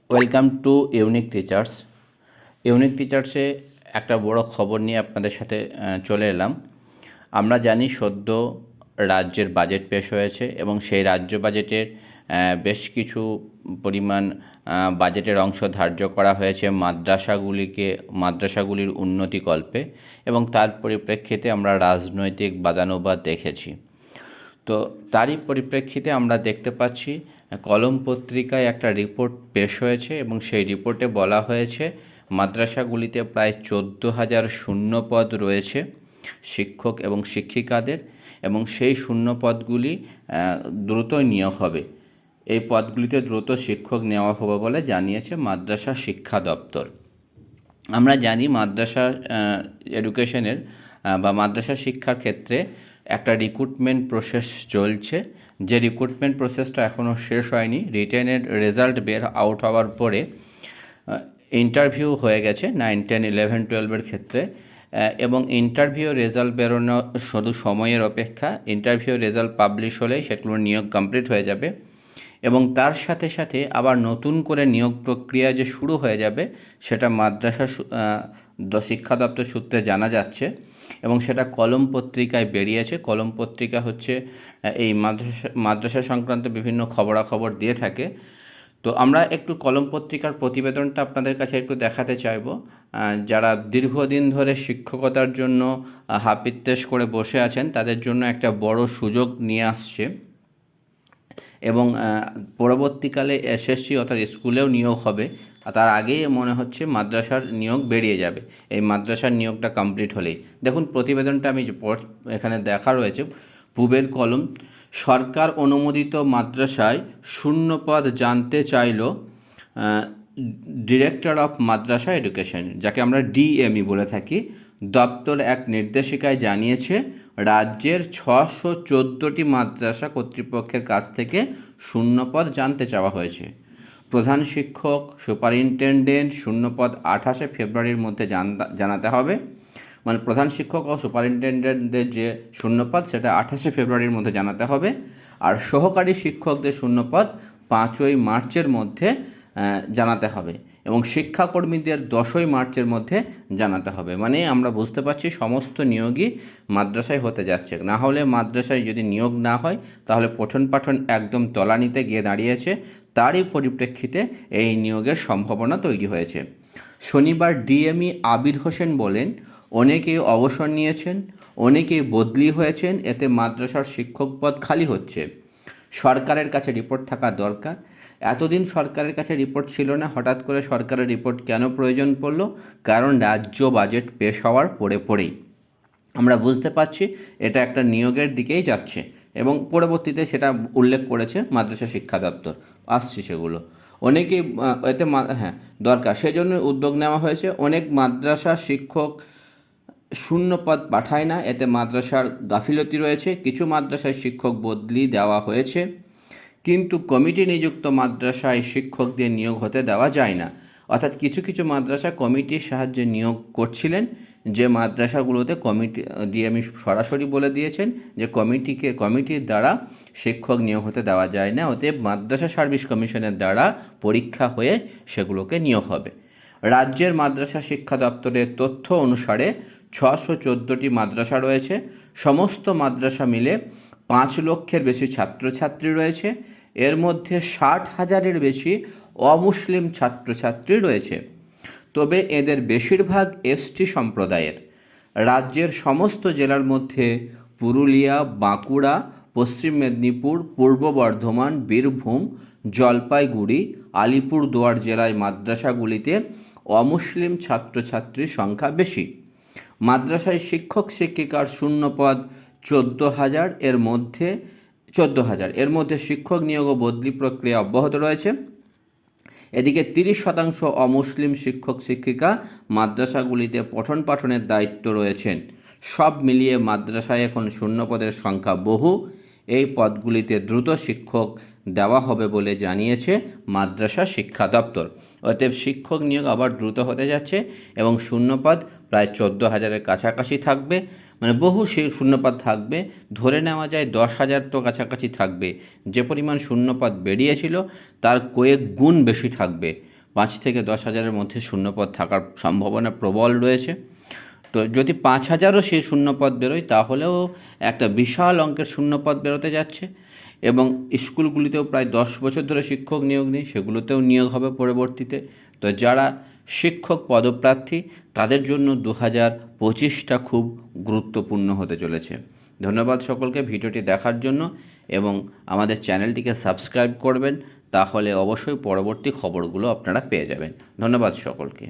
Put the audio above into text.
Welcome to unique teachers. Unique টিচার্সে একটা বড় খবর নিয়ে আপনাদের সাথে চলে এলাম। আমরা জানি সদ্য রাজ্যের বাজেট পেশ হয়েছে এবং সেই রাজ্য বাজেটের বেশ কিছু পরিমাণ বাজেটের অংশ ধার্য করা হয়েছে মাদ্রাসাগুলির উন্নতিকল্পে, এবং তার পরিপ্রেক্ষিতে আমরা রাজনৈতিক বাদানুবাদ দেখেছি। তো তারই পরিপ্রেক্ষিতে আমরা দেখতে পাচ্ছি কলম পত্রিকায় একটা রিপোর্ট পেশ হয়েছে এবং সেই রিপোর্টে বলা হয়েছে মাদ্রাসাগুলিতে প্রায় 14,000 শূন্যপদ রয়েছে শিক্ষক এবং শিক্ষিকাদের, এবং সেই শূন্যপদগুলি দ্রুতই নিয়োগ হবে। এই পদগুলিতে দ্রুত শিক্ষক নেওয়া হবে বলে জানিয়েছে মাদ্রাসা শিক্ষা দপ্তর। আমরা জানি মাদ্রাসা এডুকেশনের বা মাদ্রাসা শিক্ষার ক্ষেত্রে একটা রিক্রুটমেন্ট প্রসেস চলছে, যে রিক্রুটমেন্ট প্রসেসটা এখনও শেষ হয়নি। রিটেনের রেজাল্ট বের আউট হওয়ার পরে ইন্টারভিউ হয়ে গেছে 9, 10, 11, 12-এর ক্ষেত্রে, এবং ইন্টারভিউ রেজাল্ট বেরোনো শুধু সময়ের অপেক্ষা। ইন্টারভিউ রেজাল্ট পাবলিশ হলেই সেগুলোর নিয়োগ কমপ্লিট হয়ে যাবে, এবং তার সাথে সাথে আবার নতুন করে নিয়োগ প্রক্রিয়া যে শুরু হয়ে যাবে সেটা মাদ্রাসা শিক্ষা দপ্তর সূত্রে জানা যাচ্ছে, এবং সেটা কলম পত্রিকায় বেরিয়েছে। কলম পত্রিকা হচ্ছে এই মাদ্রাসা সংক্রান্ত বিভিন্ন খবরাখবর দিয়ে থাকে। তো আমরা একটু কলম পত্রিকার প্রতিবেদনটা আপনাদের কাছে একটু দেখাতে চাইব। যারা দীর্ঘদিন ধরে শিক্ষকতার জন্য হাপিত্যেশ করে বসে আছেন তাদের জন্য একটা বড় সুযোগ নিয়ে আসছে, এবং পরবর্তীকালে এসএসসি অর্থাৎ স্কুলেও নিয়োগ হবে। তার আগেই মনে হচ্ছে মাদ্রাসার নিয়োগ বেরিয়ে যাবে এই মাদ্রাসার নিয়োগটা কমপ্লিট হলেই। দেখুন প্রতিবেদনটা আমি এখানে দেখা রয়েছে। পূবের কলম, সরকার অনুমোদিত মাদ্রাসায় শূন্যপদ জানতে চাইল ডিরেক্টর অফ মাদ্রাসা এডুকেশন, যাকে আমরা ডিএমই বলে থাকি। দপ্তর এক নির্দেশিকায় জানিয়েছে রাজ্যের 614টি মাদ্রাসা কর্তৃপক্ষের কাছ থেকে শূন্যপদ জানতে চাওয়া হয়েছে। প্রধান শিক্ষক, সুপারিনটেনডেন্ট শূন্যপদ 28 ফেব্রুয়ারির মধ্যে জানাতে হবে। মানে প্রধান শিক্ষক ও সুপারিনটেন্ডেন্টদের যে শূন্যপদ সেটা 28 ফেব্রুয়ারির মধ্যে জানাতে হবে, আর সহকারী শিক্ষকদের শূন্যপদ 5ই মার্চের মধ্যে জানাতে হবে, এবং শিক্ষাকর্মীদের 10ই মার্চের মধ্যে জানাতে হবে। মানে আমরা বুঝতে পারছি সমস্ত নিয়োগই মাদ্রাসায় হতে যাচ্ছে। না হলে মাদ্রাসায় যদি নিয়োগ না হয় তাহলে পঠন পাঠন একদম তলানিতে গিয়ে দাঁড়িয়েছে। তারই পরিপ্রেক্ষিতে এই নিয়োগের সম্ভাবনা তৈরি হয়েছে। শনিবার ডিএমই আবির হোসেন বলেন, অনেকেই অবসর নিয়েছেন, অনেকেই বদলি হয়েছেন, এতে মাদ্রাসার শিক্ষক পদ খালি হচ্ছে। সরকারের কাছে রিপোর্ট থাকা দরকার। এতদিন সরকারের কাছে রিপোর্ট ছিল না, হঠাৎ করে সরকারের রিপোর্ট কেন প্রয়োজন পড়ল? কারণ রাজ্য বাজেট পেশ হওয়ার পরেই আমরা বুঝতে পারছি এটা একটা নিয়োগের দিকেই যাচ্ছে, এবং পরবর্তীতে সেটা উল্লেখ করেছে মাদ্রাসা শিক্ষা দপ্তর। আসছি সেগুলো অনেকেই এতে দরকার, সেজন্য উদ্যোগ নেওয়া হয়েছে। অনেক মাদ্রাসা শিক্ষক শূন্যপদ পাঠায় না, এতে মাদ্রাসার গাফিলতি রয়েছে। কিছু মাদ্রাসায় শিক্ষক বদলি দেওয়া হয়েছে, কিন্তু কমিটি নিযুক্ত মাদ্রাসায় শিক্ষকদের নিয়োগ হতে দেওয়া যায় না। অর্থাৎ কিছু কিছু মাদ্রাসা কমিটির সাহায্যে নিয়োগ করছিলেন, যে মাদ্রাসাগুলোতে কমিটি ডিএমই সরাসরি বলে দিয়েছেন যে কমিটির দ্বারা শিক্ষক নিয়োগ হতে দেওয়া যায় না, অতএব মাদ্রাসা সার্ভিস কমিশনের দ্বারা পরীক্ষা হয়ে সেগুলোকে নিয়োগ হবে। রাজ্যের মাদ্রাসা শিক্ষা দপ্তরের তথ্য অনুসারে 614টি মাদ্রাসা রয়েছে। সমস্ত মাদ্রাসা মিলে 5 লক্ষের বেশি ছাত্রছাত্রী রয়েছে। এর মধ্যে 60,000-এর বেশি অমুসলিম ছাত্রছাত্রী রয়েছে, তবে এদের বেশিরভাগ এসটি সম্প্রদায়ের। রাজ্যের সমস্ত জেলার মধ্যে পুরুলিয়া, বাঁকুড়া, পশ্চিম মেদিনীপুর, পূর্ব বর্ধমান, বীরভূম, জলপাইগুড়ি, আলিপুরদুয়ার জেলায় মাদ্রাসাগুলিতে অমুসলিম ছাত্রছাত্রীর সংখ্যা বেশি। মাদ্রাসায় শিক্ষক শিক্ষিকার শূন্যপদ 14,000, এর মধ্যে শিক্ষক নিয়োগ ও বদলি প্রক্রিয়া অব্যাহত রয়েছে। এদিকে 30% অমুসলিম শিক্ষক শিক্ষিকা মাদ্রাসাগুলিতে পঠন পাঠনের দায়িত্ব রয়েছেন। সব মিলিয়ে মাদ্রাসায় এখন শূন্যপদের সংখ্যা বহু। এই পদগুলিতে দ্রুত শিক্ষক দেওয়া হবে বলে জানিয়েছে মাদ্রাসা শিক্ষা দপ্তর। অতএব শিক্ষক নিয়োগ আবার দ্রুত হতে যাচ্ছে, এবং শূন্যপদ প্রায় 14,000-এর কাছাকাছি থাকবে। মানে বহু শূন্যপদ থাকবে, ধরে নেওয়া যায় 10,000 তো কাছাকাছি থাকবে। যে পরিমাণ শূন্যপদ বেরিয়েছিল তার কয়েক গুণ বেশি থাকবে। 5 থেকে 10,000-এর মধ্যে শূন্যপদ থাকার সম্ভাবনা প্রবল রয়েছে। তো যদি 5,000-ও সেই শূন্যপদ বেরোয় তাহলেও একটা বিশাল অঙ্কের শূন্যপদ বেরোতে যাচ্ছে। এবং স্কুলগুলিতেও প্রায় 10 বছর ধরে শিক্ষক নিয়োগ নেই, সেগুলোতেও নিয়োগ হবে পরবর্তীতে। তো যারা শিক্ষক পদপ্রার্থী তাদের জন্য 2025টা খুব গুরুত্বপূর্ণ হতে চলেছে। ধন্যবাদ সকলকে ভিডিওটি দেখার জন্য, এবং আমাদের চ্যানেলটিকে সাবস্ক্রাইব করবেন, তাহলে অবশ্যই পরবর্তী খবরগুলো আপনারা পেয়ে যাবেন। ধন্যবাদ সকলকে।